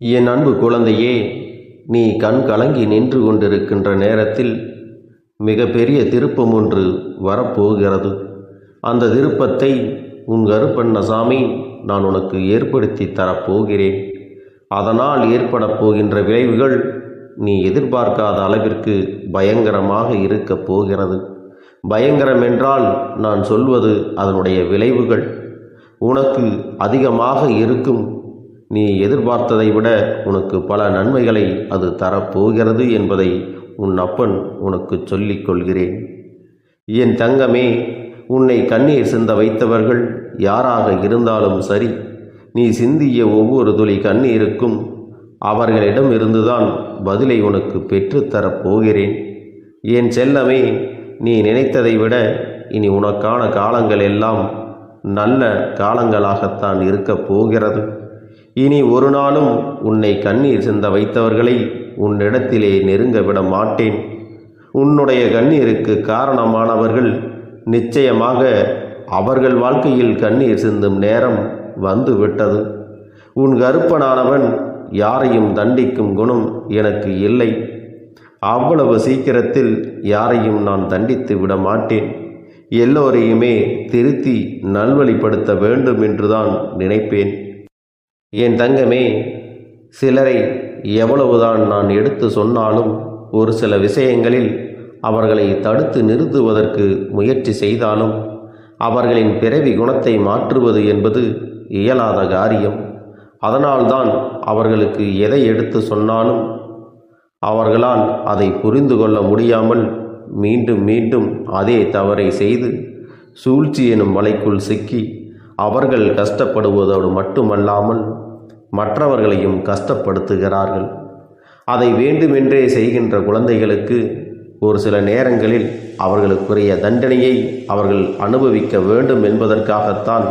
என் அன்பு குழந்தையே, நீ கண் கலங்கி நின்று கொண்டிருக்கின்ற நேரத்தில் மிகப்பெரிய திருப்பம் ஒன்று வரப்போகிறது. அந்த திருப்பத்தை உன் கருப்பண்ணசாமி நான் உனக்கு ஏற்படுத்தி தரப்போகிறேன். அதனால் ஏற்பட போகின்ற விளைவுகள் நீ எதிர்பார்க்காத அளவிற்கு பயங்கரமாக இருக்கப் போகிறது. பயங்கரம் என்றால் நான் சொல்வது அதனுடைய விளைவுகள் உனக்கு அதிகமாக இருக்கும். நீ எதிர்பார்த்ததை விட உனக்கு பல நன்மைகளை அது தரப்போகிறது என்பதை உன் அப்பன் உனக்கு சொல்லிக் கொள்கிறேன். என் தங்கமே, உன்னை கண்ணீர் சிந்த வைத்தவர்கள் யாராக இருந்தாலும் சரி, நீ சிந்திய ஒவ்வொரு துளி கண்ணீருக்கும் அவர்களிடம் இருந்துதான் பதிலை உனக்கு பெற்றுத்தரப் போகிறேன். என் செல்லமே, நீ நினைத்ததை விட இனி உனக்கான காலங்கள் எல்லாம் நல்ல காலங்களாகத்தான் இருக்கப் போகிறது. இனி ஒரு நாளும் உன்னை கண்ணீர் சிந்த வைத்தவர்களை உன்னிடத்திலே நெருங்க விட மாட்டேன். உன்னுடைய கண்ணீருக்கு காரணமானவர்கள் நிச்சயமாக அவர்கள் வாழ்க்கையில் கண்ணீர் சிந்தும் நேரம் வந்து விட்டது. உன் கருப்பனானவன் யாரையும் தண்டிக்கும் குணம் எனக்கு இல்லை. அவ்வளவு சீக்கிரத்தில் யாரையும் நான் தண்டித்து விட மாட்டேன். எல்லோரையுமே திருத்தி நல்வழிப்படுத்த வேண்டும் என்றுதான் நினைப்பேன். என் தங்கமே, சிலரை எவ்வளவுதான் நான் எடுத்து சொன்னாலும் ஒரு சில விஷயங்களில் அவர்களை தடுத்து நிறுத்துவதற்கு முயற்சி செய்தாலும் அவர்களின் பிறவி குணத்தை மாற்றுவது என்பது இயலாத காரியம். அதனால்தான் அவர்களுக்கு எதை எடுத்து சொன்னாலும் அவர்களால் அதை புரிந்து கொள்ள முடியாமல் மீண்டும் மீண்டும் அதே தவறை செய்து சூழ்ச்சி எனும் வலைக்குள் சிக்கி அவர்கள் கஷ்டப்படுவதோடு மட்டுமல்லாமல் மற்றவர்களையும் கஷ்டப்படுத்துகிறார்கள். அதை வேண்டுமென்றே செய்கின்ற குழந்தைகளுக்கு ஒரு சில நேரங்களில் அவர்களுக்குரிய தண்டனையை அவர்கள் அனுபவிக்க வேண்டும் என்பதற்காகத்தான்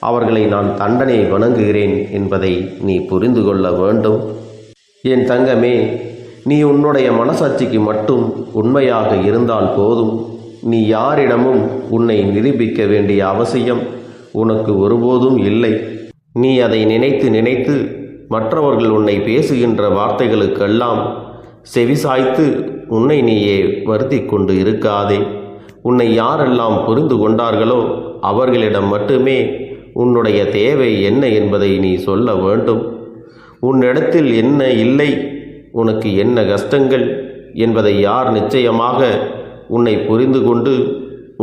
அவர்களை நான் தண்டனை வணங்குகிறேன் என்பதை நீ புரிந்து கொள்ள வேண்டும். என் தங்கமே, நீ உன்னுடைய மனசாட்சிக்கு மட்டும் உண்மையாக இருந்தால் போதும். நீ யாரிடமும் உன்னை நிரூபிக்க வேண்டிய அவசியம் உனக்கு ஒருபோதும் இல்லை. நீ அதை நினைத்து நினைத்து மற்றவர்கள் உன்னை பேசுகின்ற வார்த்தைகளுக்கெல்லாம் செவிசாய்த்து உன்னை நீயே வருத்தி கொண்டு இருக்காதே. உன்னை யாரெல்லாம் புரிந்து கொண்டார்களோ அவர்களிடம் மட்டுமே உன்னுடைய தேவை என்ன என்பதை நீ சொல்ல வேண்டும். உன்னிடத்தில் என்ன இல்லை, உனக்கு என்ன கஷ்டங்கள் என்பதை யார் நிச்சயமாக உன்னை புரிந்து கொண்டு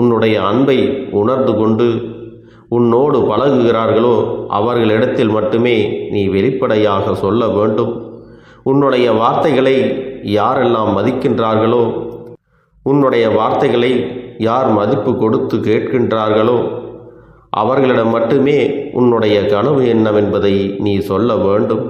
உன்னுடைய அன்பை உணர்ந்து கொண்டு உன்னோடு பழகுகிறார்களோ அவர்களிடத்தில் மட்டுமே நீ வெளிப்படையாக சொல்ல வேண்டும். உன்னுடைய வார்த்தைகளை யாரெல்லாம் மதிக்கின்றார்களோ, உன்னுடைய வார்த்தைகளை யார் மதிப்பு கொடுத்து கேட்கின்றார்களோ அவர்களிடம் மட்டுமே உன்னுடைய கனவு என்னவென்பதை நீ சொல்ல வேண்டும்.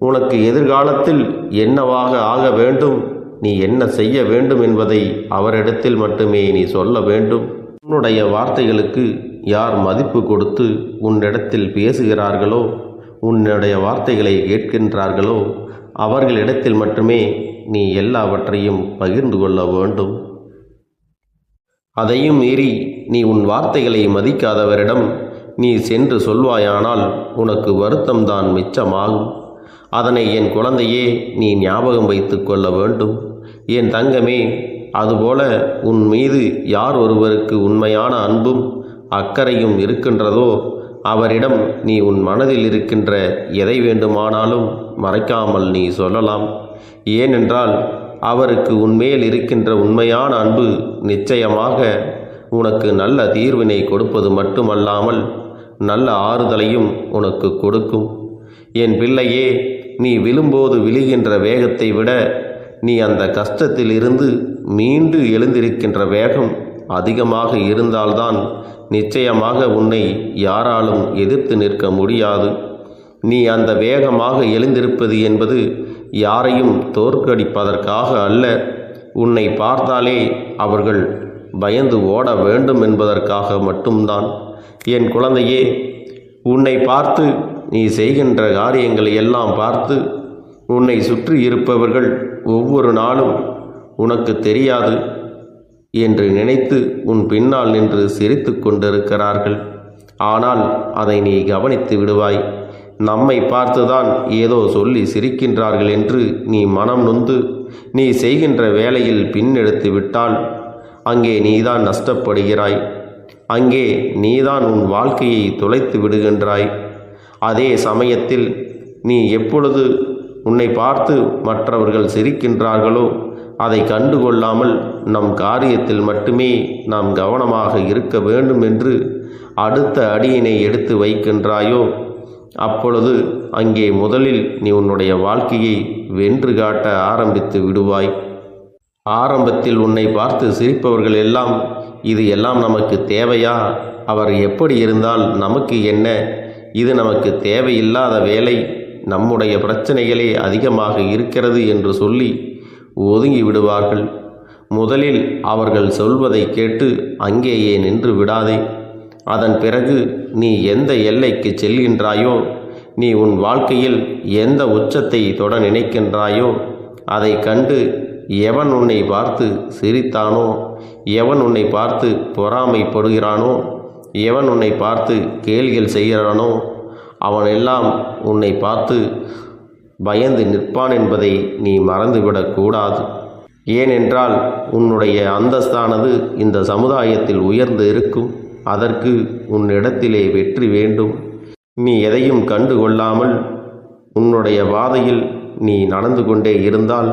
உனக்கு எதிர்காலத்தில் என்னவாக ஆக வேண்டும், நீ என்ன செய்ய வேண்டும் என்பதை அவரிடத்தில் மட்டுமே நீ சொல்ல வேண்டும். உன்னுடைய வார்த்தைகளுக்கு யார் மதிப்பு கொடுத்து உன்னிடத்தில் பேசுகிறார்களோ, உன்னுடைய வார்த்தைகளை கேட்கின்றார்களோ அவர்களிடத்தில் மட்டுமே நீ எல்லாவற்றையும் பகிர்ந்து கொள்ள வேண்டும். அதையும் மீறி நீ உன் வார்த்தைகளை மதிக்காதவரிடம் நீ சென்று சொல்வாயானால் உனக்கு வருத்தம்தான் மிச்சமாகும். அதனை என் குழந்தையே நீ ஞாபகம் வைத்து கொள்ள வேண்டும். என் தங்கமே, அதுபோல உன் மீது யார் ஒருவருக்கு உண்மையான அன்பும் அக்கறையும் இருக்கின்றதோ அவரிடம் நீ உன் மனதில் இருக்கின்ற எதை வேண்டுமானாலும் மறைக்காமல் நீ சொல்லலாம். ஏனென்றால் அவருக்கு உன்மேல் இருக்கின்ற உண்மையான அன்பு நிச்சயமாக உனக்கு நல்ல தீர்வினை கொடுப்பது மட்டுமல்லாமல் நல்ல ஆறுதலையும் உனக்கு கொடுக்கும். என் பிள்ளையே, நீ விழும்போது விழுகின்ற வேகத்தை விட நீ அந்த கஷ்டத்தில் இருந்து மீண்டு எழுந்திருக்கின்ற வேகம் அதிகமாக இருந்தால்தான் நிச்சயமாக உன்னை யாராலும் எதிர்த்து நிற்க முடியாது. நீ அந்த வேகமாக எழுந்திருப்பது என்பது யாரையும் தோற்கடிப்பதற்காக அல்ல. உன்னை பார்த்தாலே அவர்கள் பயந்து ஓட வேண்டும் என்பதற்காக மட்டும்தான். என் குழந்தையே, உன்னை பார்த்து நீ செய்கின்ற காரியங்களை எல்லாம் பார்த்து உன்னை சுற்றி இருப்பவர்கள் ஒவ்வொரு நாளும் உனக்கு தெரியாது என்று நினைத்து உன் பின்னால் நின்று சிரித்து கொண்டிருக்கிறார்கள். ஆனால் அதை நீ கவனித்து விடுவாய். நம்மை பார்த்துதான் ஏதோ சொல்லி சிரிக்கின்றார்கள் என்று நீ மனம் நொந்து நீ செய்கின்ற வேலையில் பின்னெடுத்து விட்டால் அங்கே நீதான் நஷ்டப்படுகிறாய். அங்கே நீதான் உன் வாழ்க்கையை தொலைத்து விடுகின்றாய். அதே சமயத்தில் நீ எப்பொழுது உன்னை பார்த்து மற்றவர்கள் சிரிக்கின்றார்களோ அதை கண்டுகொள்ளாமல் நம் காரியத்தில் மட்டுமே நாம் கவனமாக இருக்க வேண்டும் என்று அடுத்த அடியினை எடுத்து வைக்கின்றாயோ அப்பொழுது அங்கே முதலில் நீ உன்னுடைய வாழ்க்கையை வென்று காட்ட ஆரம்பித்து விடுவாய். ஆரம்பத்தில் உன்னை பார்த்து சிரிப்பவர்கள் எல்லாம் இது எல்லாம் நமக்கு தேவையா, அவர் எப்படி இருந்தால் நமக்கு என்ன, இது நமக்கு தேவையில்லாத வேலை, நம்முடைய பிரச்சனைகளே அதிகமாக இருக்கிறது என்று சொல்லி ஒதுங்கி விடுவார்கள். முதலில் அவர்கள் சொல்வதை கேட்டு அங்கேயே நின்று விடாதே. அதன் பிறகு நீ எந்த எல்லைக்கு செல்கின்றாயோ, நீ உன் வாழ்க்கையில் எந்த உச்சத்தை தொட நினைக்கின்றாயோ அதை கண்டு எவன் உன்னை பார்த்து சிரித்தானோ, எவன் உன்னை பார்த்து பொறாமைப்படுகிறானோ, எவன் உன்னை பார்த்து கேலிகள் செய்கிறானோ அவனெல்லாம் உன்னை பார்த்து பயந்து நிற்பான் என்பதை நீ மறந்துவிடக்கூடாது. ஏனென்றால் உன்னுடைய அந்தஸ்தானது இந்த சமுதாயத்தில் உயர்ந்து இருக்கும். அதற்கு உன்னிடத்திலே வெற்றி வேண்டும். நீ எதையும் கண்டு கொள்ளாமல் உன்னுடைய பாதையில் நீ நடந்து கொண்டே இருந்தால்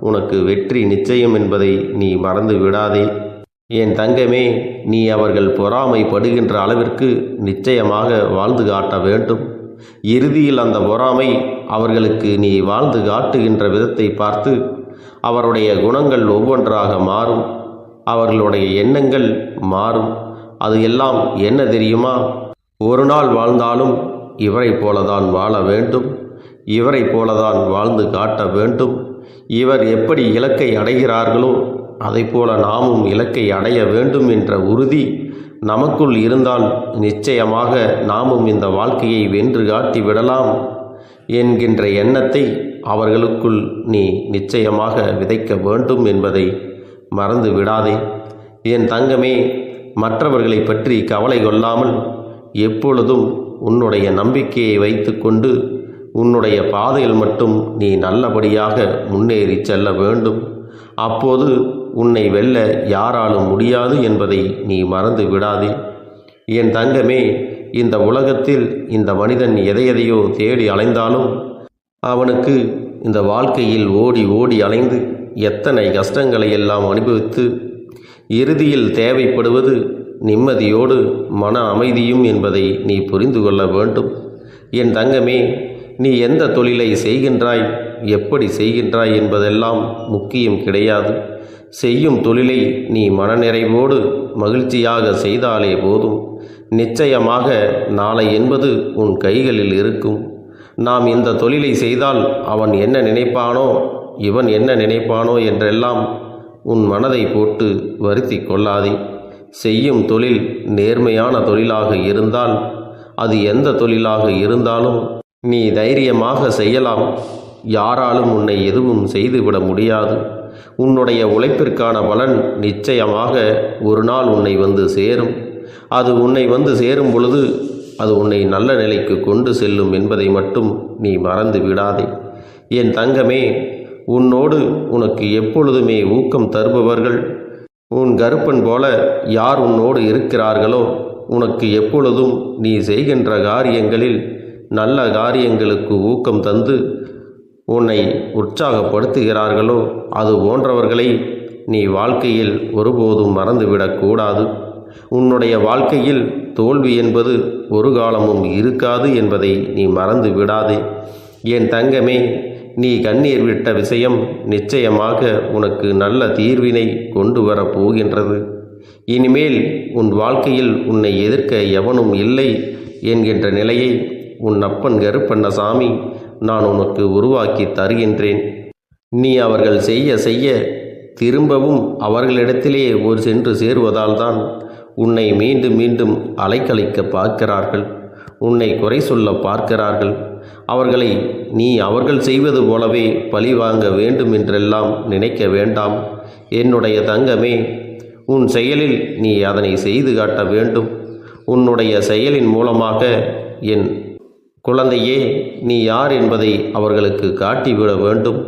உனக்கு வெற்றி நிச்சயம் என்பதை நீ மறந்து விடாதே. என் தங்கமே, நீ அவர்கள் பொறாமைப்படுகின்ற அளவிற்கு நிச்சயமாக வாழ்ந்து காட்ட வேண்டும். இறுதியில் அந்த பொறாமை அவர்களுக்கு நீ வாழ்ந்து காட்டுகின்ற விதத்தை பார்த்து அவருடைய குணங்கள் ஒவ்வொன்றாக மாறும், அவர்களுடைய எண்ணங்கள் மாறும். அது எல்லாம் என்ன தெரியுமா? ஒரு நாள் வாழ்ந்தாலும் இவரை போலதான் வாழ வேண்டும், இவரை போலதான் வாழ்ந்து காட்ட வேண்டும். இவர் எப்படி இலக்கை அடைகிறார்களோ அதை போல நாமும் இலக்கை அடைய வேண்டும் என்ற உறுதி நமக்குள் இருந்தால் நிச்சயமாக நாமும் இந்த வாழ்க்கையை வென்று காட்டி விடலாம் என்கின்ற எண்ணத்தை அவர்களுக்குள் நீ நிச்சயமாக விதைக்க வேண்டும் என்பதை மறந்து விடாதே. என் தங்கமே, மற்றவர்களை பற்றி கவலை கொள்ளாமல் எப்பொழுதும் உன்னுடைய நம்பிக்கையை வைத்துக்கொண்டு உன்னுடைய பாதையில் மட்டும் நீ நல்லபடியாக முன்னேறி செல்ல வேண்டும். அப்போது உன்னை வெல்ல யாராலும் முடியாது என்பதை நீ மறந்து விடாதே. என் தங்கமே, இந்த உலகத்தில் இந்த மனிதன் எதையெதையோ தேடி அலைந்தாலும் அவனுக்கு இந்த வாழ்க்கையில் ஓடி ஓடி அலைந்து எத்தனை கஷ்டங்களை எல்லாம் அனுபவித்து இறுதியில் தேவைப்படுவது நிம்மதியோடு மன அமைதியும் என்பதை நீ புரிந்து கொள்ள வேண்டும். என் தங்கமே, நீ எந்த தொழிலை செய்கின்றாய், எப்படி செய்கின்றாய் என்பதெல்லாம் முக்கியம் கிடையாது. செய்யும் தொழிலை நீ மனநிறைவோடு மகிழ்ச்சியாக செய்தாலே போதும். நிச்சயமாக நாளை என்பது உன் கைகளில் இருக்கும். நாம் இந்த தொழிலை செய்தால் அவன் என்ன நினைப்பானோ, இவன் என்ன நினைப்பானோ என்றெல்லாம் உன் மனதை போட்டு வருத்தி கொள்ளாதே. செய்யும் தொழில் நேர்மையான தொழிலாக இருந்தால் அது எந்த தொழிலாக இருந்தாலும் நீ தைரியமாக செய்யலாம். யாராலும் உன்னை எதுவும் செய்துவிட முடியாது. உன்னுடைய உழைப்பிற்கான பலன் நிச்சயமாக ஒரு நாள் உன்னை வந்து சேரும். அது உன்னை வந்து சேரும் பொழுது அது உன்னை நல்ல நிலைக்கு கொண்டு செல்லும் என்பதை மட்டும் நீ மறந்து விடாதே. என் தங்கமே, உன்னோடு உனக்கு எப்பொழுதுமே ஊக்கம் தருபவர்கள் உன் கருப்பன் போல யார் உன்னோடு இருக்கிறார்களோ, உனக்கு எப்பொழுதும் நீ செய்கின்ற காரியங்களில் நல்ல காரியங்களுக்கு ஊக்கம் தந்து உன்னை உற்சாகப்படுத்துகிறார்களோ, அது போன்றவர்களை நீ வாழ்க்கையில் ஒருபோதும் மறந்துவிடக்கூடாது. உன்னுடைய வாழ்க்கையில் தோல்வி என்பது ஒரு காலமும் இருக்காது என்பதை நீ மறந்து விடாதே. என் தங்கமே, நீ கண்ணீர் விட்ட விஷயம் நிச்சயமாக உனக்கு நல்ல தீர்வினை கொண்டு வரப் போகின்றது. இனிமேல் உன் வாழ்க்கையில் உன்னை எதிர்க்க எவனும் இல்லை என்கின்ற நிலையை உன் அப்பன் கருப்பண்ணசாமி நான் உனக்கு உருவாக்கி தருகின்றேன். நீ அவர்கள் செய்ய செய்ய திரும்பவும் அவர்களிடத்திலே ஒரு சென்று சேருவதால் தான் உன்னை மீண்டும் மீண்டும் அலைக்கழிக்க பார்க்கிறார்கள், உன்னை குறை சொல்ல பார்க்கிறார்கள். அவர்களை நீ அவர்கள் செய்வது போலவே பழி வாங்க வேண்டும் என்றெல்லாம் நினைக்க வேண்டாம். என்னுடைய தங்கமே, உன் செயலில் நீ அதனை செய்து காட்ட வேண்டும். உன்னுடைய செயலின் மூலமாக என் குழந்தையே, நீ யார் என்பதை அவர்களுக்கு காட்டிவிட வேண்டும்.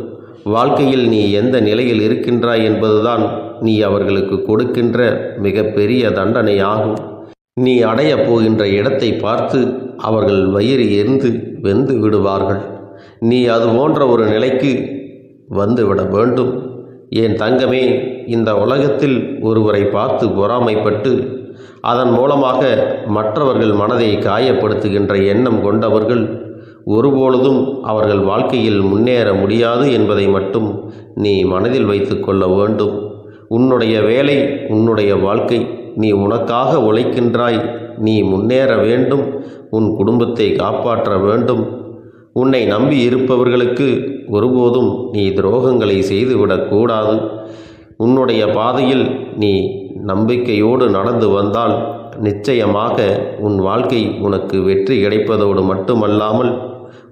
வாழ்க்கையில் நீ எந்த நிலையில் இருக்கின்றாய் என்பதுதான் நீ அவர்களுக்கு கொடுக்கின்ற மிகப்பெரிய தண்டனையாகும். நீ அடையப் போகின்ற இடத்தை பார்த்து அவர்கள் வயிறு எரிந்து வெந்து விடுவார்கள். நீ அது போன்ற ஒரு நிலைக்கு வந்துவிட வேண்டும். என் தங்கமே, இந்த உலகத்தில் ஒருவரை பார்த்து பொறாமைப்பட்டு அதன் மூலமாக மற்றவர்கள் மனதை காயப்படுத்துகின்ற எண்ணம் கொண்டவர்கள் ஒருபொழுதும் அவர்கள் வாழ்க்கையில் முன்னேற முடியாது என்பதை மட்டும் நீ மனதில் வைத்து கொள்ள வேண்டும். உன்னுடைய வேலை, உன்னுடைய வாழ்க்கை. நீ உனக்காக உழைக்கின்றாய். நீ முன்னேற வேண்டும். உன் குடும்பத்தை காப்பாற்ற வேண்டும். உன்னை நம்பி இருப்பவர்களுக்கு ஒருபோதும் நீ துரோகங்களை செய்துவிடக்கூடாது. உன்னுடைய பாதையில் நீ நம்பிக்கையோடு நடந்து வந்தால் நிச்சயமாக உன் வாழ்க்கை உனக்கு வெற்றி கிடைப்பதோடு மட்டுமல்லாமல்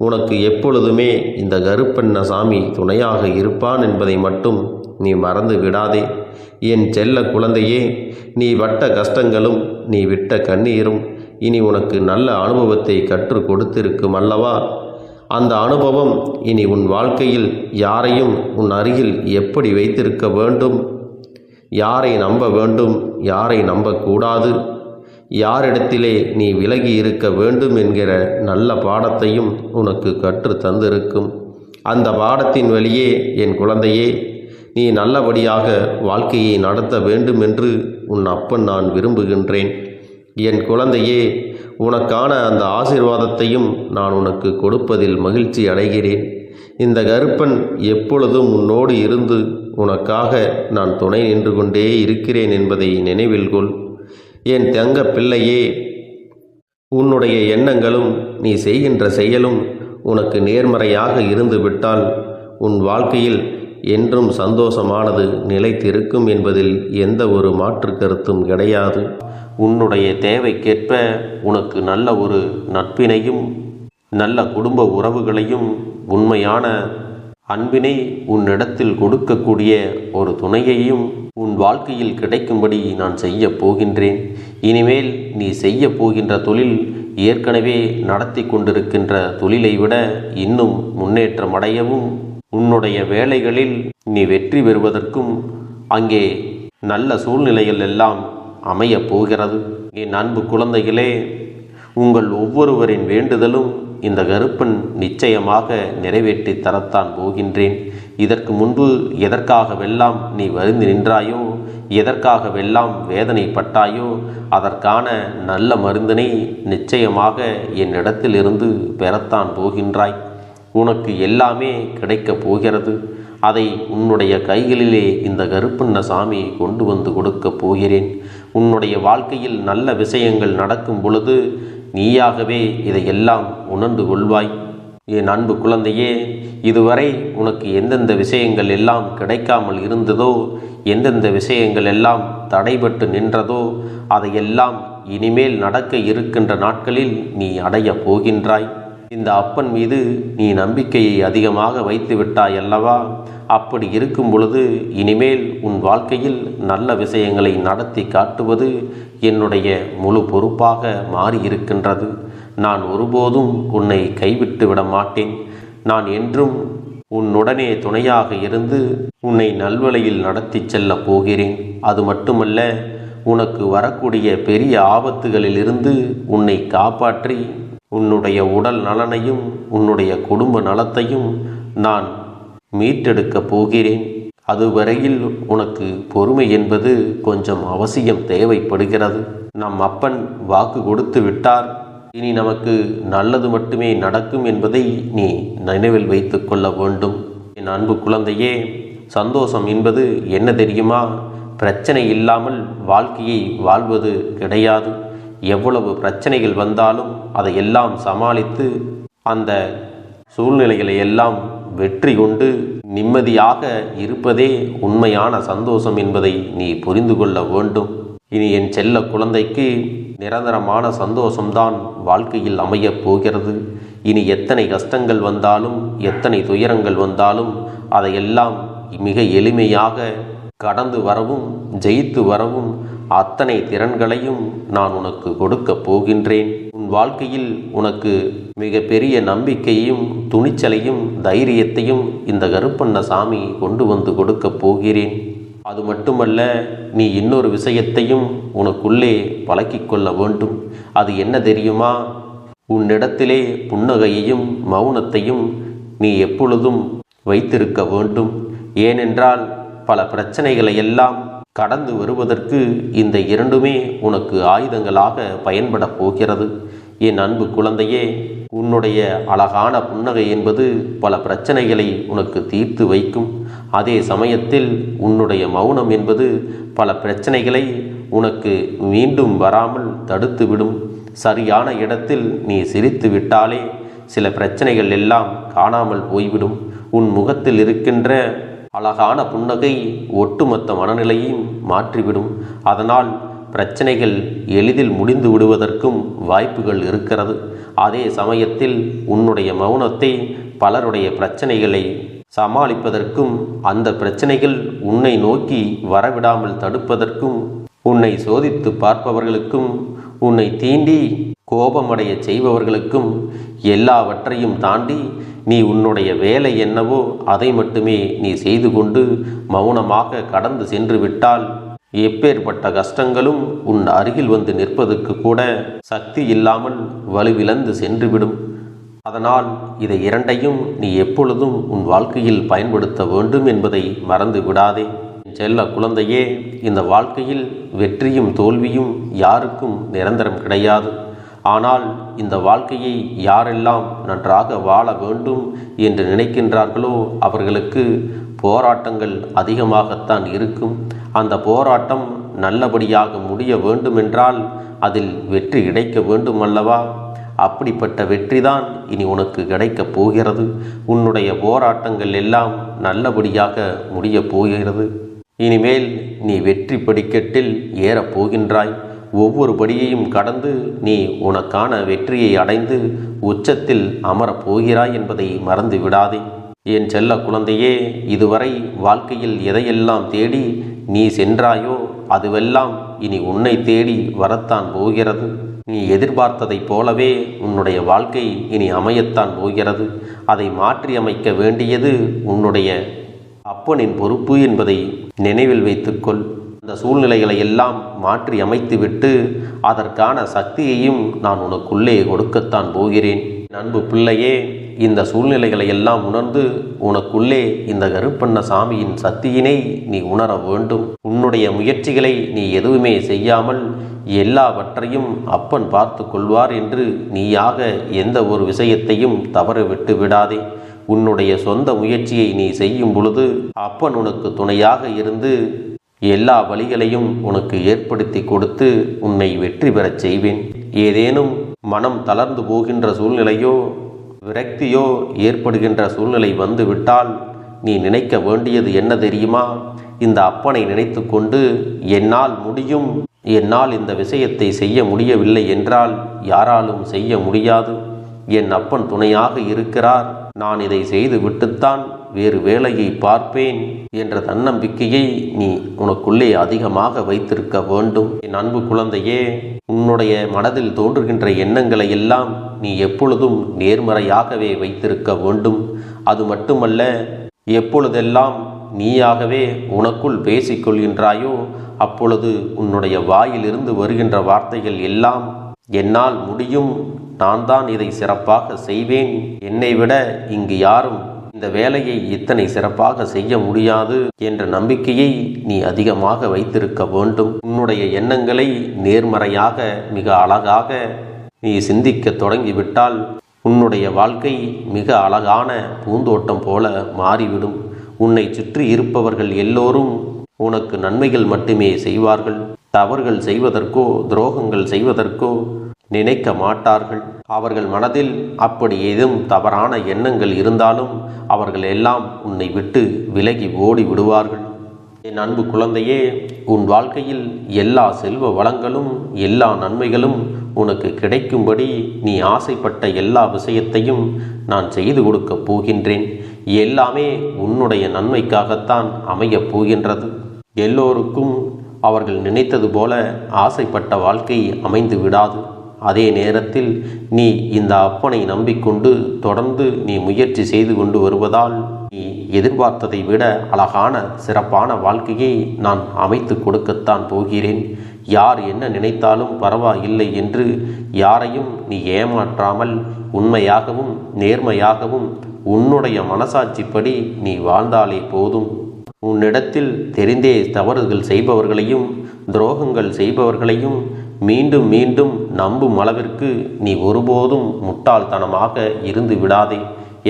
உனக்கு எப்பொழுதுமே இந்த கருப்பண்ணசாமி துணையாக இருப்பான் என்பதை மட்டும் நீ மறந்து விடாதே. என் செல்ல குழந்தையே, நீ பட்ட கஷ்டங்களும் நீ விட்ட கண்ணீரும் இனி உனக்கு நல்ல அனுபவத்தை கற்றுக் கொடுத்திருக்கும் அல்லவா? அந்த அனுபவம் இனி உன் வாழ்க்கையில் யாரையும் உன் அருகில் எப்படி வைத்திருக்க வேண்டும், யாரை நம்ப வேண்டும், யாரை நம்பக்கூடாது, யாரிடத்திலே நீ விலகி இருக்க வேண்டும் என்கிற நல்ல பாடத்தையும் உனக்கு கற்று தந்திருக்கும். அந்த பாடத்தின் வழியே என் குழந்தையே, நீ நல்லபடியாக வாழ்க்கையை நடத்த வேண்டும் என்று உன் அப்பன் நான் விரும்புகின்றேன். என் குழந்தையே, உனக்கான அந்த ஆசீர்வாதத்தையும் நான் உனக்கு கொடுப்பதில் மகிழ்ச்சி அடைகிறேன். இந்த கருப்பன் எப்பொழுதும் உன்னோடு இருந்து உனக்காக நான் துணை நின்று கொண்டே இருக்கிறேன் என்பதை நினைவில் கொள். என் தங்க பிள்ளையே, உன்னுடைய எண்ணங்களும் நீ செய்கின்ற செயலும் உனக்கு நேர்மறையாக இருந்து விட்டால் உன் வாழ்க்கையில் என்றும் சந்தோஷமானது நிலைத்திருக்கும் என்பதில் எந்த ஒரு மாற்று கருத்தும் கிடையாது. உன்னுடைய தேவைக்கேற்ப உனக்கு நல்ல ஒரு நட்பினையும் நல்ல குடும்ப உறவுகளையும் உண்மையான அன்பினை உன்னிடத்தில் கொடுக்கக்கூடிய ஒரு துணையையும் உன் வாழ்க்கையில் கிடைக்கும்படி நான் செய்ய போகின்றேன். இனிமேல் நீ செய்ய போகின்ற தொழில் ஏற்கனவே நடத்தி கொண்டிருக்கின்ற தொழிலை விட இன்னும் முன்னேற்றம் அடையவும், உன்னுடைய வேலைகளில் நீ வெற்றி பெறுவதற்கும் அங்கே நல்ல சூழ்நிலைகள் எல்லாம் அமையப் போகிறது. என் அன்பு குழந்தைகளே, உங்கள் ஒவ்வொருவரின் வேண்டுதலும் இந்த கருப்பன் நிச்சயமாக நிறைவேற்றி தரத்தான் போகின்றேன். இதற்கு முன்பு எதற்காகவெல்லாம் நீ வருந்தி நின்றாயோ, எதற்காகவெல்லாம் வேதனைப்பட்டாயோ, அதற்கான நல்ல மருந்தினை நிச்சயமாக என்னிடத்திலிருந்து பெறத்தான் போகின்றாய். உனக்கு எல்லாமே கிடைக்கப் போகிறது. அதை உன்னுடைய கைகளிலே இந்த கருப்பண்ணசாமி கொண்டு வந்து கொடுக்கப் போகிறேன். உன்னுடைய வாழ்க்கையில் நல்ல விஷயங்கள் நடக்கும் பொழுது நீயாகவே இதையெல்லாம் உணர்ந்து கொள்வாய். என் அன்பு குழந்தையே, இதுவரை உனக்கு எந்தெந்த விஷயங்கள் எல்லாம் கிடைக்காமல் இருந்ததோ, எந்தெந்த விஷயங்கள் எல்லாம் தடைபட்டு நின்றதோ, அதையெல்லாம் இனிமேல் நடக்க இருக்கின்ற நாட்களில் நீ அடையப் போகின்றாய். இந்த அப்பன் மீது நீ நம்பிக்கையை அதிகமாக வைத்து விட்டாய் அல்லவா? அப்படி இருக்கும் பொழுது இனிமேல் உன் வாழ்க்கையில் நல்ல விஷயங்களை நடத்தி காட்டுவது என்னுடைய முழு பொறுப்பாக மாறியிருக்கின்றது. நான் ஒருபோதும் உன்னை கைவிட்டு விட மாட்டேன். நான் என்றும் உன்னுடனே துணையாக இருந்து உன்னை நல்வழியில் நடத்தி செல்ல போகிறேன். அது மட்டுமல்ல, உனக்கு வரக்கூடிய பெரிய ஆபத்துகளிலிருந்து உன்னை காப்பாற்றி உன்னுடைய உடல் நலனையும் உன்னுடைய குடும்ப நலத்தையும் நான் மீட்டெடுக்கப் போகிறேன். அதுவரையில் உனக்கு பொறுமை என்பது கொஞ்சம் அவசியம் தேவைப்படுகிறது. நம் அப்பன் வாக்கு கொடுத்து விட்டார். இனி நமக்கு நல்லது மட்டுமே நடக்கும் என்பதை நீ நினைவில் வைத்து கொள்ள வேண்டும். என் அன்பு குழந்தையே, சந்தோஷம் என்பது என்ன தெரியுமா? பிரச்சனை இல்லாமல் வாழ்க்கையை வாழ்வது கிடையாது. எவ்வளவு பிரச்சனைகள் வந்தாலும் அதையெல்லாம் சமாளித்து அந்த சூழ்நிலைகளை எல்லாம் வெற்றி கொண்டு நிம்மதியாக இருப்பதே உண்மையான சந்தோஷம் என்பதை நீ புரிந்து கொள்ள வேண்டும். இனி என் செல்ல குழந்தைக்கு நிரந்தரமான சந்தோஷம்தான் வாழ்க்கையில் அமையப் போகிறது. இனி எத்தனை கஷ்டங்கள் வந்தாலும், எத்தனை துயரங்கள் வந்தாலும் அதையெல்லாம் மிக எளிமையாக கடந்து வரவும் ஜெயித்து வரவும் அத்தனை திறன்களையும் நான் உனக்கு கொடுக்கப் போகின்றேன். உன் வாழ்க்கையில் உனக்கு மிக பெரிய நம்பிக்கையையும் துணிச்சலையும் தைரியத்தையும் இந்த கருப்பண்ணசாமி கொண்டு வந்து கொடுக்கப் போகிறேன். அது மட்டுமல்ல, நீ இன்னொரு விஷயத்தையும் உனக்குள்ளே பழக்கிக் கொள்ள வேண்டும். அது என்ன தெரியுமா? உன்னிடத்திலே புன்னகையையும் மௌனத்தையும் நீ எப்பொழுதும் வைத்திருக்க வேண்டும். ஏனென்றால் பல பிரச்சனைகளை எல்லாம் கடந்து வருவதற்கு இந்த இரண்டுமே உனக்கு ஆயுதங்களாக பயன்பட போகிறது. என் அன்பு குழந்தையே, உன்னுடைய அழகான புன்னகை என்பது பல பிரச்சனைகளை உனக்கு தீர்த்து வைக்கும். அதே சமயத்தில் உன்னுடைய மௌனம் என்பது பல பிரச்சனைகளை உனக்கு மீண்டும் வராமல் தடுத்துவிடும். சரியான இடத்தில் நீ சிரித்து விட்டாலே சில பிரச்சனைகள் எல்லாம் காணாமல் போய்விடும். உன் முகத்தில் இருக்கின்ற அழகான புன்னகை ஒட்டுமொத்த மனநிலையும் மாற்றிவிடும். அதனால் பிரச்சனைகள் எளிதில் முடிந்து விடுவதற்கும் வாய்ப்புகள் இருக்கிறது. அதே சமயத்தில் உன்னுடைய மௌனத்தை பலருடைய பிரச்சனைகளை சமாளிப்பதற்கும் அந்த பிரச்சனைகள் உன்னை நோக்கி வரவிடாமல் தடுப்பதற்கும் உன்னை சோதித்து பார்ப்பவர்களுக்கும் உன்னை தீண்டி கோபமடைய செய்பவர்களுக்கும் எல்லாவற்றையும் தாண்டி நீ உன்னுடைய வேலை என்னவோ அதை மட்டுமே நீ செய்து கொண்டு மௌனமாக கடந்து சென்று விட்டால் எப்பேற்பட்ட கஷ்டங்களும் உன் அருகில் வந்து நிற்பதற்கு கூட சக்தி இல்லாமல் வலுவிழந்து சென்றுவிடும். அதனால் இதை இரண்டையும் நீ எப்பொழுதும் உன் வாழ்க்கையில் பயன்படுத்த வேண்டும் என்பதை மறந்து விடாதே. செல்ல குழந்தையே, இந்த வாழ்க்கையில் வெற்றியும் தோல்வியும் யாருக்கும் நிரந்தரம் கிடையாது. ஆனால் இந்த வாழ்க்கையை யாரெல்லாம் நன்றாக வாழ வேண்டும் என்று நினைக்கின்றார்களோ அவர்களுக்கு போராட்டங்கள் அதிகமாகத்தான் இருக்கும். அந்த போராட்டம் நல்லபடியாக முடிய வேண்டுமென்றால் அதில் வெற்றி கிடைக்க வேண்டும் அல்லவா? அப்படிப்பட்ட வெற்றிதான் இனி உனக்கு கிடைக்கப் போகிறது. உன்னுடைய போராட்டங்கள் எல்லாம் நல்லபடியாக முடியப் போகிறது. இனிமேல் நீ வெற்றி படிக்கட்டில் ஏறப் போகின்றாய். ஒவ்வொரு படியையும் கடந்து நீ உனக்கான வெற்றியை அடைந்து உச்சத்தில் அமரப் போகிறாய் என்பதை மறந்து விடாதே. என் செல்ல குழந்தையே, இதுவரை வாழ்க்கையில் எதையெல்லாம் தேடி நீ சென்றாயோ அதுவெல்லாம் இனி உன்னை தேடி வரத்தான் போகிறது. நீ எதிர்பார்த்ததைப் போலவே உன்னுடைய வாழ்க்கை இனி அமையத்தான் போகிறது. அதை மாற்றி அமைக்க வேண்டியது உன்னுடைய அப்பனின் பொறுப்பு என்பதை நினைவில் வைத்துக்கொள். அந்த சூழ்நிலைகளை எல்லாம் மாற்றி அமைத்துவிட்டு அதற்கான சக்தியையும் நான் உனக்குள்ளே கொடுக்கத்தான் போகிறேன். அன்பு பிள்ளையே, இந்த சூழ்நிலைகளை எல்லாம் உணர்ந்து உனக்குள்ளே இந்த கருப்பண்ணசாமியின் சக்தியினை நீ உணர வேண்டும். உன்னுடைய முயற்சிகளை நீ எதுவுமே செய்யாமல் எல்லாவற்றையும் அப்பன் பார்த்து கொள்வார் என்று நீயாக எந்த ஒரு விஷயத்தையும் தவற விட்டு விடாதே. உன்னுடைய சொந்த முயற்சியை நீ செய்யும் பொழுது அப்பன் உனக்கு துணையாக இருந்து எல்லா வழிகளையும் உனக்கு ஏற்படுத்தி கொடுத்து உன்னை வெற்றி பெறச் செய்வேன். ஏதேனும் மனம் தளர்ந்து போகின்ற சூழ்நிலையோ விரக்தியோ ஏற்படுகின்ற சூழ்நிலை வந்துவிட்டால் நீ நினைக்க வேண்டியது என்ன தெரியுமா? இந்த அப்பனை நினைத்து கொண்டு என்னால் முடியும், என்னால் இந்த விஷயத்தை செய்ய முடியவில்லை என்றால் யாராலும் செய்ய முடியாது. என் அப்பன் துணையாக இருக்கிறார், நான் இதை செய்து விட்டுத்தான் வேறு வேலையை பார்ப்பேன் என்ற தன்னம்பிக்கையை நீ உனக்குள்ளே அதிகமாக வைத்திருக்க வேண்டும். என் அன்பு குழந்தையே, உன்னுடைய மனதில் தோன்றுகின்ற எண்ணங்களை எல்லாம் நீ எப்பொழுதும் நேர்மறையாகவே வைத்திருக்க வேண்டும். அது மட்டுமல்ல, எப்பொழுதெல்லாம் நீயாகவே உனக்குள் பேசிக்கொள்கின்றாயோ அப்பொழுது உன்னுடைய வாயிலிருந்து வருகின்ற வார்த்தைகள் எல்லாம் என்னால் முடியும், நான் தான் இதை சிறப்பாக செய்வேன், என்னை விட இங்கு யாரும் இந்த வேலையை இத்தனை சிறப்பாக செய்ய முடியாது என்ற நம்பிக்கையை நீ அதிகமாக வைத்திருக்க வேண்டும். உன்னுடைய எண்ணங்களை நேர்மறையாக மிக அழகாக நீ சிந்திக்க தொடங்கிவிட்டால் உன்னுடைய வாழ்க்கை மிக அழகான பூந்தோட்டம் போல மாறிவிடும். உன்னை சுற்றி இருப்பவர்கள் எல்லோரும் உனக்கு நன்மைகள் மட்டுமே செய்வார்கள். தவறுகள் செய்வதற்கோ துரோகங்கள் செய்வதற்கோ நினைக்க மாட்டார்கள். அவர்கள் மனதில் அப்படி ஏதும் தவறான எண்ணங்கள் இருந்தாலும் அவர்கள் எல்லாம் உன்னை விட்டு விலகி ஓடி விடுவார்கள். என் அன்பு குழந்தையே, உன் வாழ்க்கையில் எல்லா செல்வ வளங்களும் எல்லா நன்மைகளும் உனக்கு கிடைக்கும்படி நீ ஆசைப்பட்ட எல்லா விஷயத்தையும் நான் செய்து கொடுக்கப் போகின்றேன். எல்லாமே உன்னுடைய நன்மைக்காகத்தான் அமையப் போகின்றது. எல்லோருக்கும் அவர்கள் நினைத்தது போல ஆசைப்பட்ட வாழ்க்கை அமைந்து விடாது. அதே நேரத்தில் நீ இந்த அப்பனை நம்பிக்கொண்டு தொடர்ந்து நீ முயற்சி செய்து கொண்டு வருவதால் நீ எதிர்பார்த்ததை விட அழகான சிறப்பான வாழ்க்கையை நான் அமைத்து கொடுக்கத்தான் போகிறேன். யார் என்ன நினைத்தாலும் பரவாயில்லை என்று யாரையும் நீ ஏமாற்றாமல் உண்மையாகவும் நேர்மையாகவும் உன்னுடைய மனசாட்சிப்படி நீ வாழ்ந்தாலே போதும். உன்னிடத்தில் தெரிந்தே தவறுகள் செய்பவர்களையும் துரோகங்கள் செய்பவர்களையும் மீண்டும் மீண்டும் நம்பும் அளவிற்கு நீ ஒருபோதும் முட்டாள்தனமாக இருந்து விடாதே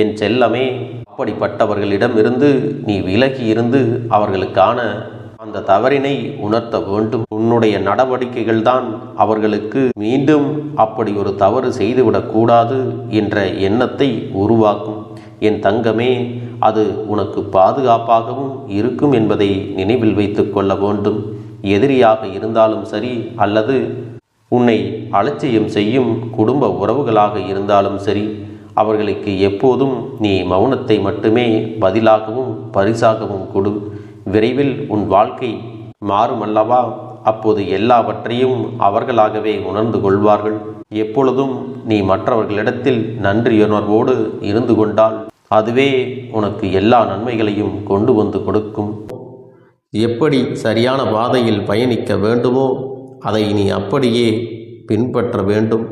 என் செல்லமே. அப்படிப்பட்டவர்களிடமிருந்து நீ விலகி இருந்து அவர்களுக்கான அந்த தவறினை உணர்த்த வேண்டும். உன்னுடைய நடவடிக்கைகள் தான் அவர்களுக்கு மீண்டும் அப்படி ஒரு தவறு செய்துவிடக்கூடாது என்ற எண்ணத்தை உருவாக்கும். என் தங்கமே, அது உனக்கு பாதுகாப்பாகவும் இருக்கும் என்பதை நினைவில் வைத்து கொள்ள வேண்டும். எதிரியாக இருந்தாலும் சரி அல்லது உன்னை அலட்சியம் செய்யும் குடும்ப உறவுகளாக இருந்தாலும் சரி, அவர்களுக்கு எப்போதும் நீ மௌனத்தை மட்டுமே பதிலாகவும் பரிசாகவும் கொடு. விரைவில் உன் வாழ்க்கை மாறுமல்லவா? அப்போது எல்லாவற்றையும் அவர்களாகவே உணர்ந்து கொள்வார்கள். எப்பொழுதும் நீ மற்றவர்களிடத்தில் நன்றியுணர்வோடு இருந்து கொண்டால் அதுவே உனக்கு எல்லா நன்மைகளையும் கொண்டு வந்து கொடுக்கும். எப்படி சரியான பாதையில் பயணிக்க வேண்டுமோ அதை நீ அப்படியே பின்பற்ற வேண்டும்.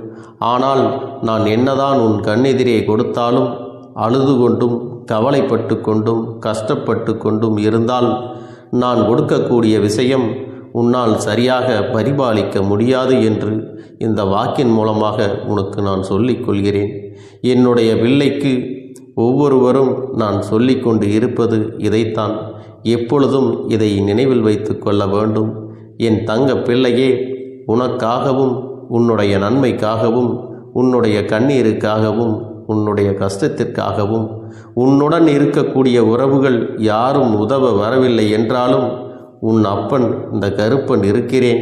ஆனால் நான் என்னதான் உன் கண்ணெதிரே கொடுத்தாலும் அழுது கொண்டும் கவலைப்பட்டு கொண்டும் கஷ்டப்பட்டு கொண்டும் இருந்தால் நான் கொடுக்கக்கூடிய விஷயம் உன்னால் சரியாக பரிபாலிக்க முடியாது என்று இந்த வாக்கின் மூலமாக உனக்கு நான் சொல்லிக் கொள்கிறேன். என்னுடைய பிள்ளைக்கு ஒவ்வொருவரும் நான் சொல்லிக்கொண்டு இருப்பது இதைத்தான். எப்பொழுதும் இதை நினைவில் வைத்து கொள்ள வேண்டும். என் தங்க பிள்ளையே, உனக்காகவும் உன்னுடைய நன்மைக்காகவும் உன்னுடைய கண்ணீருக்காகவும் உன்னுடைய கஷ்டத்திற்காகவும் உன்னுடன் இருக்கக்கூடிய உறவுகள் யாரும் உதவ வரவில்லை என்றாலும் உன் அப்பன் இந்த கருப்பன் இருக்கிறேன்.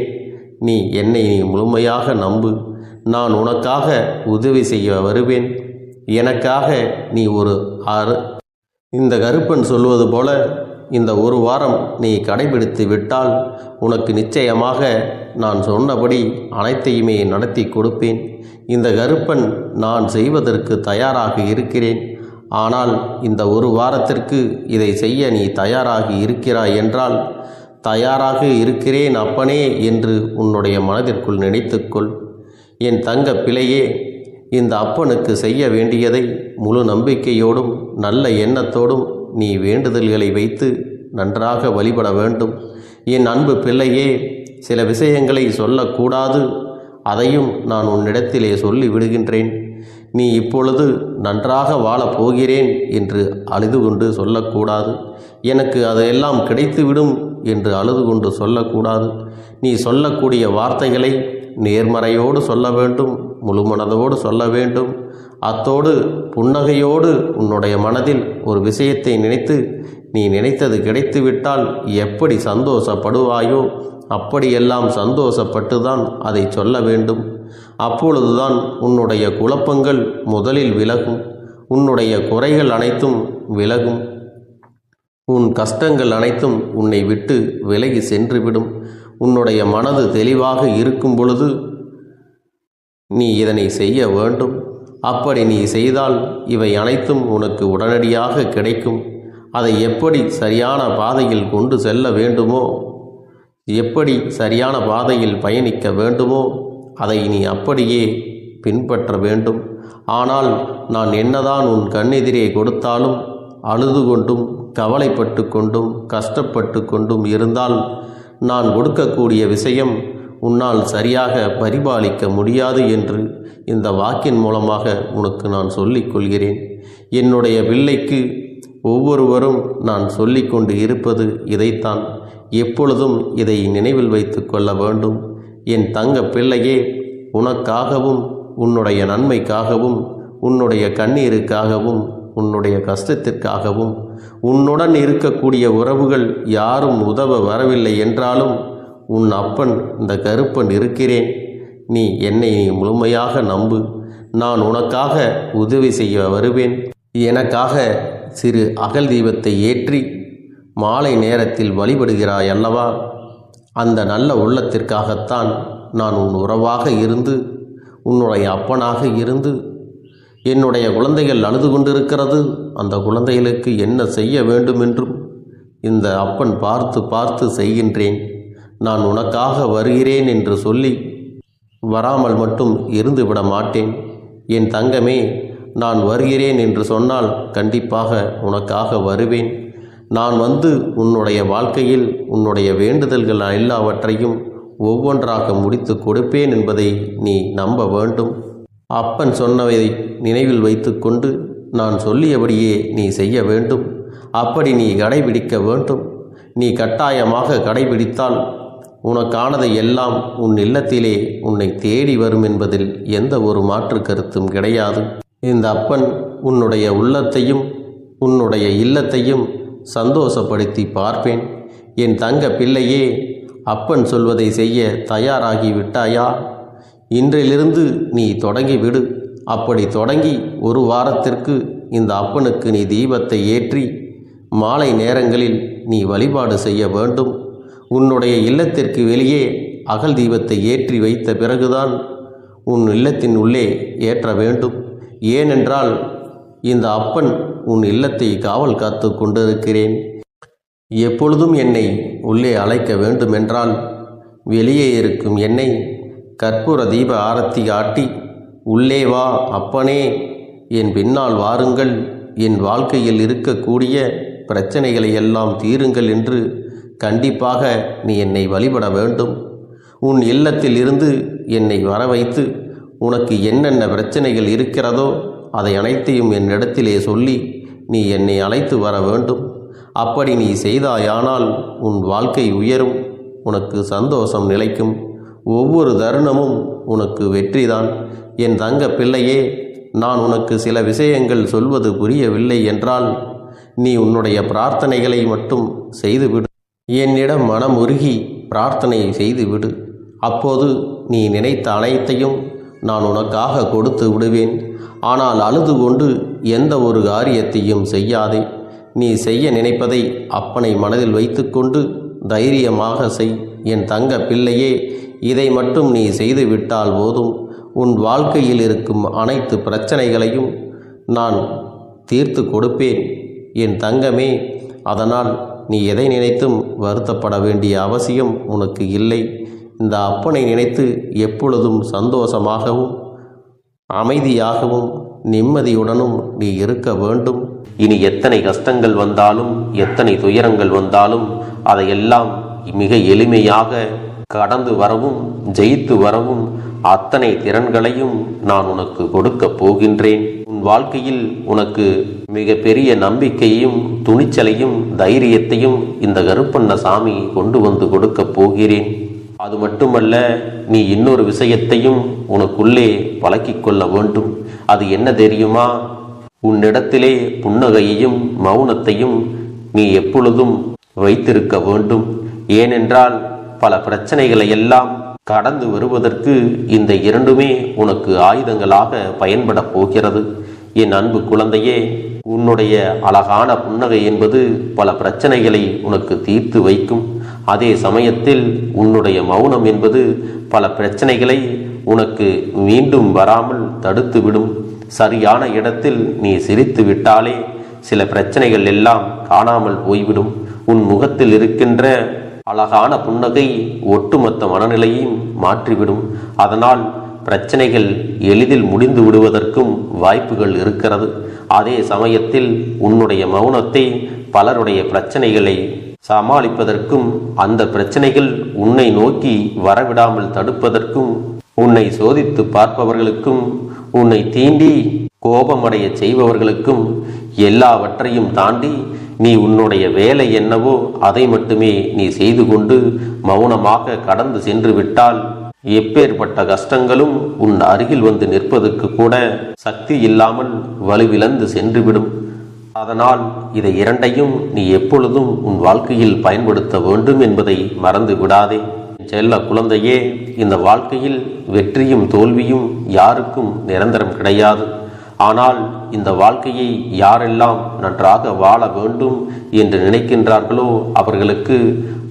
நீ என்னை முழுமையாக நம்பு. நான் உனக்காக உதவி செய்ய வருவேன். எனக்காக நீ இந்த கருப்பன் சொல்வது போல இந்த ஒரு வாரம் நீ கடைபிடித்து விட்டால் உனக்கு நிச்சயமாக நான் சொன்னபடி அனைத்தையுமே நடத்தி கொடுப்பேன். இந்த கருப்பன் நான் செய்வதற்கு தயாராக இருக்கிறேன். ஆனால் இந்த ஒரு வாரத்திற்கு இதை செய்ய நீ தயாராகி இருக்கிறாய் என்றால், தயாராக இருக்கிறேன் அப்பனே என்று உன்னுடைய மனதிற்குள் நினைத்துக்கொள். என் தங்க பிள்ளையே, இந்த அப்பனுக்கு செய்ய வேண்டியதை முழு நம்பிக்கையோடும் நல்ல எண்ணத்தோடும் நீ வேண்டுதல்களை வைத்து நன்றாக வழிபட வேண்டும். என் அன்பு பிள்ளையே, சில விஷயங்களை சொல்லக்கூடாது, அதையும் நான் உன்னிடத்திலே சொல்லி விடுகின்றேன். நீ இப்பொழுது நன்றாக வாழப் போகிறேன் என்று அழுது கொண்டு சொல்லக்கூடாது. எனக்கு அதையெல்லாம் கிடைத்துவிடும் என்று அழுது கொண்டு சொல்லக்கூடாது. நீ சொல்லக்கூடிய வார்த்தைகளை நேர்மறையோடு சொல்ல வேண்டும், முழு மனதோடு சொல்ல வேண்டும். அத்தோடு புன்னகையோடு உன்னுடைய மனதில் ஒரு விஷயத்தை நினைத்து நீ நினைத்தது கிடைத்துவிட்டால் எப்படி சந்தோஷப்படுவாயோ அப்படியெல்லாம் சந்தோஷப்பட்டு தான் அதை சொல்ல வேண்டும். அப்பொழுதுதான் உன்னுடைய குழப்பங்கள் முதலில் விலகும், உன்னுடைய குறைகள் அனைத்தும் விலகும், உன் கஷ்டங்கள் அனைத்தும் உன்னை விட்டு விலகி சென்றுவிடும். உன்னுடைய மனது தெளிவாக இருக்கும் பொழுது நீ இதனை செய்ய வேண்டும். அப்படி நீ செய்தால் இவை அனைத்தும் உனக்கு உடனடியாக கிடைக்கும். அதை எப்படி சரியான பாதையில் கொண்டு செல்ல வேண்டுமோ, எப்படி சரியான பாதையில் பயணிக்க வேண்டுமோ அதை நீ அப்படியே பின்பற்ற வேண்டும். ஆனால் நான் என்னதான் உன் கண்ணெதிரே கொடுத்தாலும் அழுது கொண்டும் கவலைப்பட்டு கொண்டும் கஷ்டப்பட்டு கொண்டும் இருந்தால் நான் கொடுக்கக்கூடிய விஷயம் உன்னால் சரியாக பரிபாலிக்க முடியாது என்று இந்த வாக்கின் மூலமாக உனக்கு நான் சொல்லிக் கொள்கிறேன். என்னுடைய பிள்ளைக்கு ஒவ்வொருவரும் நான் சொல்லிக்கொண்டு இருப்பது இதைத்தான். எப்பொழுதும் இதை நினைவில் வைத்து கொள்ள வேண்டும். என் தங்க பிள்ளையே, உனக்காகவும் உன்னுடைய நன்மைக்காகவும் உன்னுடைய கண்ணீருக்காகவும் உன்னுடைய கஷ்டத்திற்காகவும் உன்னுடன் இருக்கக்கூடிய உறவுகள் யாரும் உதவ வரவில்லை என்றாலும் உன் அப்பன் இந்த கருப்பன் இருக்கிறேன். நீ என்னை முழுமையாக நம்பு. நான் உனக்காக உதவி செய்ய வருவேன். எனக்காக சிறு அகல் தீபத்தை ஏற்றி மாலை நேரத்தில் வழிபடுகிறாய் அல்லவா? அந்த நல்ல உள்ளத்திற்காகத்தான் நான் உன் உறவாக இருந்து, உன்னுடைய அப்பனாக இருந்து, என்னுடைய குழந்தைகள் அழுது கொண்டிருக்கிறது, அந்த குழந்தைகளுக்கு என்ன செய்ய வேண்டும் என்றும் இந்த அப்பன் பார்த்து பார்த்து செய்கின்றேன். நான் உனக்காக வருகிறேன் என்று சொல்லி வராமல் மட்டும் இருந்து விட மாட்டேன். என் தங்கமே, நான் வருகிறேன் என்று சொன்னால் கண்டிப்பாக உனக்காக வருவேன். நான் வந்து உன்னுடைய வாழ்க்கையில் உன்னுடைய வேண்டுதல்கள் எல்லாவற்றையும் ஒவ்வொன்றாக முடித்து கொடுப்பேன் என்பதை நீ நம்ப வேண்டும். அப்பன் சொன்னதை நினைவில் வைத்துக்கொண்டு நான் சொல்லியபடியே நீ செய்ய வேண்டும். அப்படி நீ கடைபிடிக்க வேண்டும். நீ கட்டாயமாக கடைபிடித்தால் உனக்கானதை எல்லாம் உன் இல்லத்திலே உன்னை தேடி வரும் என்பதில் எந்த ஒரு மாற்று கருத்தும் கிடையாது. இந்த அப்பன் உன்னுடைய உள்ளத்தையும் உன்னுடைய இல்லத்தையும் சந்தோஷப்படுத்தி பார்ப்பேன். என் தங்க பிள்ளையே, அப்பன் சொல்வதை செய்ய தயாராகி விட்டாயா? இன்றிலிருந்து நீ தொடங்கிவிடு. அப்படி தொடங்கி ஒரு வாரத்திற்கு இந்த அப்பனுக்கு நீ தீபத்தை ஏற்றி மாலை நேரங்களில் நீ வழிபாடு செய்ய வேண்டும். உன்னுடைய இல்லத்திற்கு வெளியே அகல் தீபத்தை ஏற்றி வைத்த பிறகுதான் உன் இல்லத்தின் உள்ளே ஏற்ற வேண்டும். ஏனென்றால் இந்த அப்பன் உன் இல்லத்தை காவல் காத்து கொண்டிருக்கிறேன். எப்பொழுதும் என்னை உள்ளே அழைக்க வேண்டுமென்றால் வெளியே இருக்கும் என்னை கற்பூர தீப ஆரத்தி காட்டி, உள்ளே வா அப்பனே, என் பின்னால் வாருங்கள், என் வாழ்க்கையில் இருக்கக்கூடிய பிரச்சனைகளை எல்லாம் தீருங்கள் என்று கண்டிப்பாக நீ என்னை வழிபட வேண்டும். உன் இல்லத்தில் இருந்து என்னை வர வைத்து உனக்கு என்னென்ன பிரச்சனைகள் இருக்கிறதோ அதை அனைத்தையும் என்னிடத்திலே சொல்லி நீ என்னை அழைத்து வர வேண்டும். அப்படி நீ செய்தாயானால் உன் வாழ்க்கை உயரும், உனக்கு சந்தோஷம் நிலைக்கும், ஒவ்வொரு தருணமும் உனக்கு வெற்றிதான். என் தங்க பிள்ளையே, நான் உனக்கு சில விஷயங்கள் சொல்வது புரியவில்லை என்றால் நீ உன்னுடைய பிரார்த்தனைகளை மட்டும் செய்துவிடு. என்னிடம் மனம் உருகி பிரார்த்தனை செய்துவிடு. அப்போது நீ நினைத்த அனைத்தையும் நான் உனக்காக கொடுத்து விடுவேன். ஆனால் அழுது கொண்டு எந்த ஒரு காரியத்தையும் செய்யாதே. நீ செய்ய நினைப்பதை அப்பனை மனதில் வைத்துக்கொண்டு தைரியமாக செய். என் தங்க பிள்ளையே, இதை மட்டும் நீ செய்துவிட்டால் போதும். உன் வாழ்க்கையில் இருக்கும் அனைத்து பிரச்சனைகளையும் நான் தீர்த்து கொடுப்பேன் என் தங்கமே. அதனால் நீ எதை நினைத்தும் வருத்தப்பட வேண்டிய அவசியம் உனக்கு இல்லை. இந்த அப்பனை நினைத்து எப்பொழுதும் சந்தோஷமாகவும் அமைதியாகவும் நிம்மதியுடனும் நீ இருக்க வேண்டும். இனி எத்தனை கஷ்டங்கள் வந்தாலும் எத்தனை துயரங்கள் வந்தாலும் அதையெல்லாம் மிக எளிமையாக கடந்து வரவும் ஜெயித்து வரவும் அத்தனை திறன்களையும் நான் உனக்கு கொடுக்க போகின்றேன். உன் வாழ்க்கையில் உனக்கு மிக பெரிய நம்பிக்கையும் துணிச்சலையும் தைரியத்தையும் இந்த கருப்பண்ணசாமி கொண்டு வந்து கொடுக்க போகிறேன். அது மட்டுமல்ல, நீ இன்னொரு விஷயத்தையும் உனக்குள்ளே பழக்கிக் கொள்ள வேண்டும். அது என்ன தெரியுமா? உன்னிடத்திலே புன்னகையையும் மௌனத்தையும் நீ எப்பொழுதும் வைத்திருக்க வேண்டும். ஏனென்றால் பல பிரச்சனைகளை எல்லாம் கடந்து வருவதற்கு இந்த இரண்டுமே உனக்கு ஆயுதங்களாக பயன்பட போகிறது. என் அன்பு குழந்தையே, உன்னுடைய அழகான புன்னகை என்பது பல பிரச்சனைகளை உனக்கு தீர்த்து வைக்கும். அதே சமயத்தில் உன்னுடைய மௌனம் என்பது பல பிரச்சனைகளை உனக்கு மீண்டும் வராமல் தடுத்துவிடும். சரியான இடத்தில் நீ சிரித்து விட்டாலே சில பிரச்சனைகள் எல்லாம் காணாமல் போய்விடும். உன் முகத்தில் இருக்கின்ற அழகான புன்னகை ஒட்டுமொத்த மனநிலையையும் மாற்றிவிடும். அதனால் பிரச்சனைகள் எளிதில் முடிந்து விடுவதற்கும் வாய்ப்புகள் இருக்கிறது. அதே சமயத்தில் உன்னுடைய மௌனத்தை பலருடைய பிரச்சனைகளை சமாளிப்பதற்கும் அந்த பிரச்சனைகள் உன்னை நோக்கி வரவிடாமல் தடுப்பதற்கும் உன்னை சோதித்து பார்ப்பவர்களுக்கும் உன்னை தீண்டி கோபமடைய செய்பவர்களுக்கும் எல்லாவற்றையும் தாண்டி நீ உன்னுடைய வேலை என்னவோ அதை மட்டுமே நீ செய்து கொண்டு மௌனமாக கடந்து சென்று விட்டால் எப்பேற்பட்ட கஷ்டங்களும் உன் அருகில் வந்து நிற்பதற்கு கூட சக்தி இல்லாமல் வலுவிழந்து சென்றுவிடும். அதனால் இதை இரண்டையும் நீ எப்பொழுதும் உன் வாழ்க்கையில் பயன்படுத்த வேண்டும் என்பதை மறந்து விடாதே. செல்ல குழந்தையே, இந்த வாழ்க்கையில் வெற்றியும் தோல்வியும் யாருக்கும் நிரந்தரம் கிடையாது. ஆனால் இந்த வாழ்க்கையை யாரெல்லாம் நன்றாக வாழ வேண்டும் என்று நினைக்கின்றார்களோ அவர்களுக்கு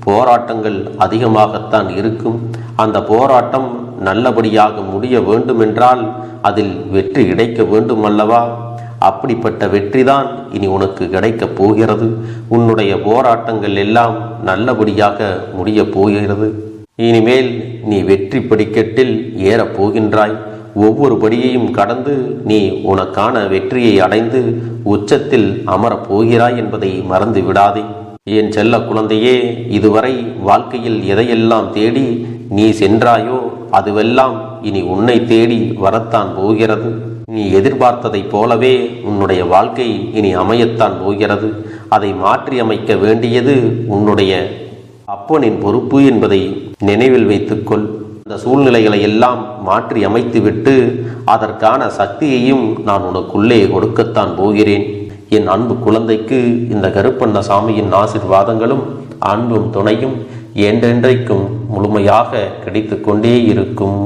போராட்டங்கள் அதிகமாகத்தான் இருக்கும். அந்த போராட்டம் நல்லபடியாக முடிய வேண்டுமென்றால் அதில் வெற்றி கிடைக்க வேண்டும் அல்லவா? அப்படிப்பட்ட வெற்றிதான் இனி உனக்கு கிடைக்கப் போகிறது. உன்னுடைய போராட்டங்கள் எல்லாம் நல்லபடியாக முடியப் போகிறது. இனிமேல் நீ வெற்றி படிக்கட்டில் ஏறப் போகின்றாய். ஒவ்வொரு படியையும் கடந்து நீ உனக்கான வெற்றியை அடைந்து உச்சத்தில் அமரப் போகிறாய் என்பதை மறந்து விடாதே. என் செல்ல குழந்தையே, இதுவரை வாழ்க்கையில் எதையெல்லாம் தேடி நீ சென்றாயோ அதுவெல்லாம் இனி உன்னை தேடி வரத்தான் போகிறது. நீ எதிர்பார்த்ததைப் போலவே உன்னுடைய வாழ்க்கை இனி அமையத்தான் போகிறது. அதை மாற்றி அமைக்க வேண்டியது உன்னுடைய அப்பனின் பொறுப்பு என்பதை நினைவில் வைத்துக்கொள். அந்த சூழ்நிலைகளை எல்லாம் மாற்றி அமைத்துவிட்டு அதற்கான சக்தியையும் நான் உனக்குள்ளே கொடுக்கத்தான் போகிறேன். என் அன்பு குழந்தைக்கு இந்த கருப்பண்ணசாமியின் ஆசீர்வாதங்களும் அன்பும் துணையும் என்றென்றைக்கும் முழுமையாக கிடைத்து கொண்டே இருக்கும்.